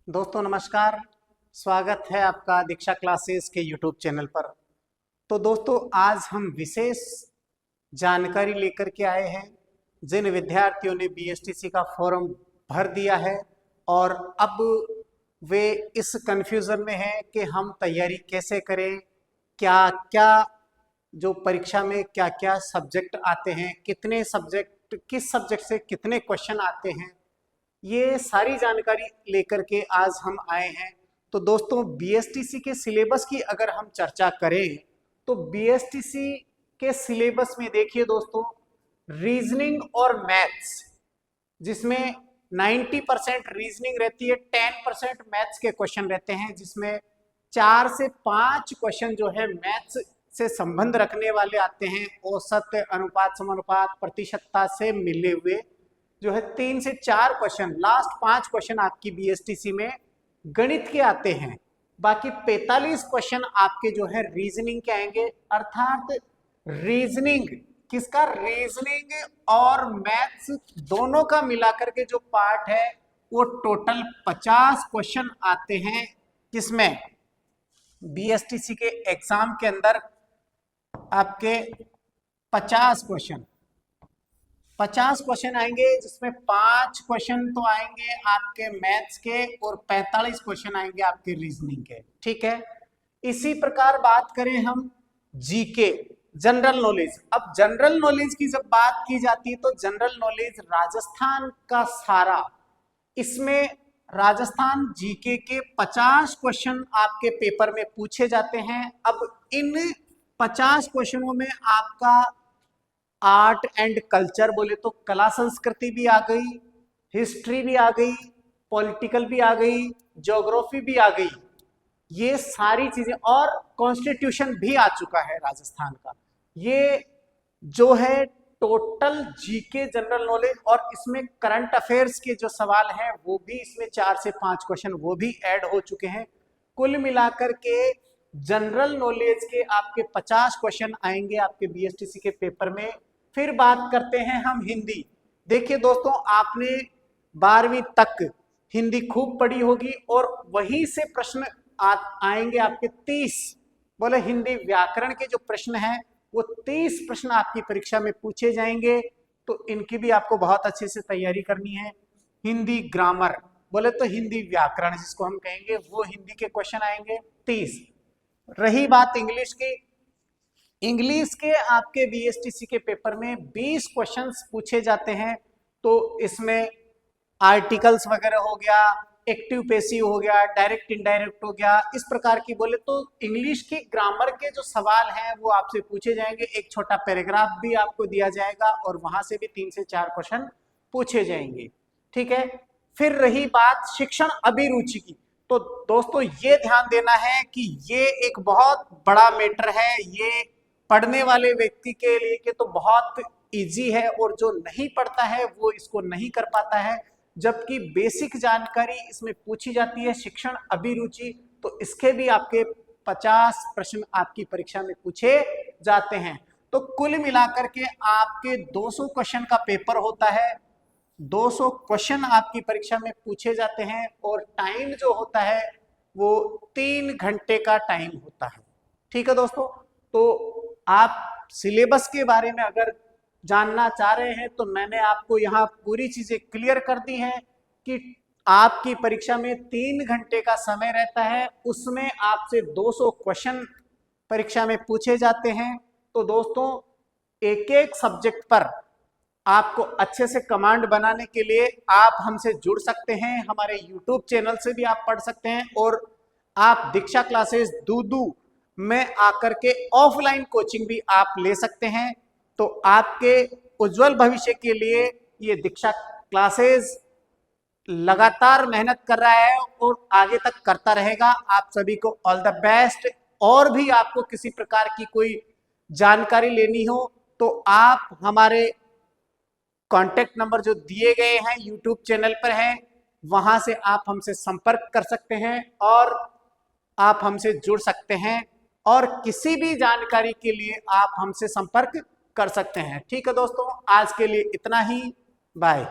दोस्तों नमस्कार। स्वागत है आपका दीक्षा क्लासेस के यूट्यूब चैनल पर। तो दोस्तों आज हम विशेष जानकारी लेकर के आए हैं। जिन विद्यार्थियों ने बीएसटीसी का फॉर्म भर दिया है और अब वे इस कंफ्यूजन में हैं कि हम तैयारी कैसे करें, क्या क्या जो परीक्षा में क्या क्या सब्जेक्ट आते हैं, कितने सब्जेक्ट, किस सब्जेक्ट से कितने क्वेश्चन आते हैं, ये सारी जानकारी लेकर के आज हम आए हैं। तो दोस्तों बीएसटीसी के सिलेबस की अगर हम चर्चा करें तो बीएसटीसी के सिलेबस में देखिए दोस्तों, रीजनिंग और मैथ्स जिसमें 90% रीजनिंग रहती है, 10% मैथ्स के क्वेश्चन रहते हैं, जिसमें 4 से 5 क्वेश्चन जो है मैथ्स से संबंध रखने वाले आते हैं। औसत, अनुपात, समानुपात, प्रतिशतता से मिले हुए जो है 3 से 4 क्वेश्चन, लास्ट 5 क्वेश्चन आपकी बीएसटीसी में गणित के आते हैं। बाकी 45 क्वेश्चन आपके जो है रीजनिंग के आएंगे। अर्थात रीजनिंग किसका, रीजनिंग और मैथ्स दोनों का मिलाकर के जो पार्ट है वो टोटल 50 क्वेश्चन आते हैं, जिसमें बीएसटीसी के एग्जाम के अंदर आपके 50 क्वेश्चन आएंगे, जिसमें 5 क्वेश्चन तो आएंगे आपके मैथ्स के और 45 क्वेश्चन आएंगे आपके रीजनिंग के। ठीक है, इसी प्रकार बात करें हम जीके, जनरल नॉलेज। अब जनरल नॉलेज की जब बात की जाती है तो जनरल नॉलेज राजस्थान का सारा, इसमें राजस्थान जीके के 50 क्वेश्चन आपके पेपर में पूछे जाते हैं। अब इन 50 क्वेश्चनों में आपका आर्ट एंड कल्चर बोले तो कला संस्कृति भी आ गई, हिस्ट्री भी आ गई, पॉलिटिकल भी आ गई, ज्योग्राफी भी आ गई, ये सारी चीजें, और कॉन्स्टिट्यूशन भी आ चुका है राजस्थान का। ये जो है टोटल जीके जनरल नॉलेज, और इसमें करंट अफेयर्स के जो सवाल हैं वो भी इसमें 4 से 5 क्वेश्चन वो भी ऐड हो चुके हैं। कुल मिलाकर के जनरल नॉलेज के आपके 50 क्वेश्चन आएंगे आपके बीएसटीसी के पेपर में। फिर बात करते हैं हम हिंदी। देखिए दोस्तों, आपने 12वीं तक हिंदी खूब पढ़ी होगी और वहीं से प्रश्न आएंगे आपके 30, बोले हिंदी व्याकरण के जो प्रश्न हैं वो 30 प्रश्न आपकी परीक्षा में पूछे जाएंगे। तो इनकी भी आपको बहुत अच्छे से तैयारी करनी है। हिंदी ग्रामर बोले तो हिंदी व्याकरण जिसको हम कहेंगे, वो हिंदी के क्वेश्चन आएंगे 30। रही बात इंग्लिश की, इंग्लिश के आपके बीएसटीसी के पेपर में 20 क्वेश्चंस पूछे जाते हैं। तो इसमें आर्टिकल्स वगैरह हो गया, एक्टिव पैसिव हो गया, डायरेक्ट इनडायरेक्ट हो गया, इस प्रकार की बोले तो इंग्लिश की ग्रामर के जो सवाल हैं वो आपसे पूछे जाएंगे। एक छोटा पैराग्राफ भी आपको दिया जाएगा और वहां से भी 3 से 4 क्वेश्चन पूछे जाएंगे। ठीक है, फिर रही बात शिक्षण अभिरुचि की, तो दोस्तों ये ध्यान देना है कि ये एक बहुत बड़ा मैटर है। ये पढ़ने वाले व्यक्ति के लिए के तो बहुत इजी है, और जो नहीं पढ़ता है वो इसको नहीं कर पाता है। जबकि बेसिक जानकारी इसमें पूछी जाती है शिक्षण अभिरुचि, तो इसके भी आपके 50 प्रश्न आपकी परीक्षा में पूछे जाते हैं। तो कुल मिलाकर के आपके 200 क्वेश्चन का पेपर होता है, 200 क्वेश्चन आपकी परीक्षा में पूछे जाते हैं, और टाइम जो होता है वो 3 घंटे का टाइम होता है। ठीक है दोस्तों, तो आप सिलेबस के बारे में अगर जानना चाह रहे हैं तो मैंने आपको यहाँ पूरी चीजें क्लियर कर दी हैं कि आपकी परीक्षा में 3 घंटे का समय रहता है, उसमें आपसे 200 क्वेश्चन परीक्षा में पूछे जाते हैं। तो दोस्तों एक एक सब्जेक्ट पर आपको अच्छे से कमांड बनाने के लिए आप हमसे जुड़ सकते हैं, हमारे YouTube चैनल से भी आप पढ़ सकते हैं, और आप दीक्षा क्लासेस दूदू में आकर के ऑफलाइन कोचिंग भी आप ले सकते हैं। तो आपके उज्जवल भविष्य के लिए ये दीक्षा क्लासेस लगातार मेहनत कर रहा है और आगे तक करता रहेगा। आप सभी को ऑल द बेस्ट। और भी आपको किसी प्रकार की कोई जानकारी लेनी हो तो आप हमारे कांटेक्ट नंबर जो दिए गए हैं यूट्यूब चैनल पर है, वहां से आप हमसे संपर्क कर सकते हैं और आप हमसे जुड़ सकते हैं, और किसी भी जानकारी के लिए आप हमसे संपर्क कर सकते हैं। ठीक है दोस्तों, आज के लिए इतना ही, बाय।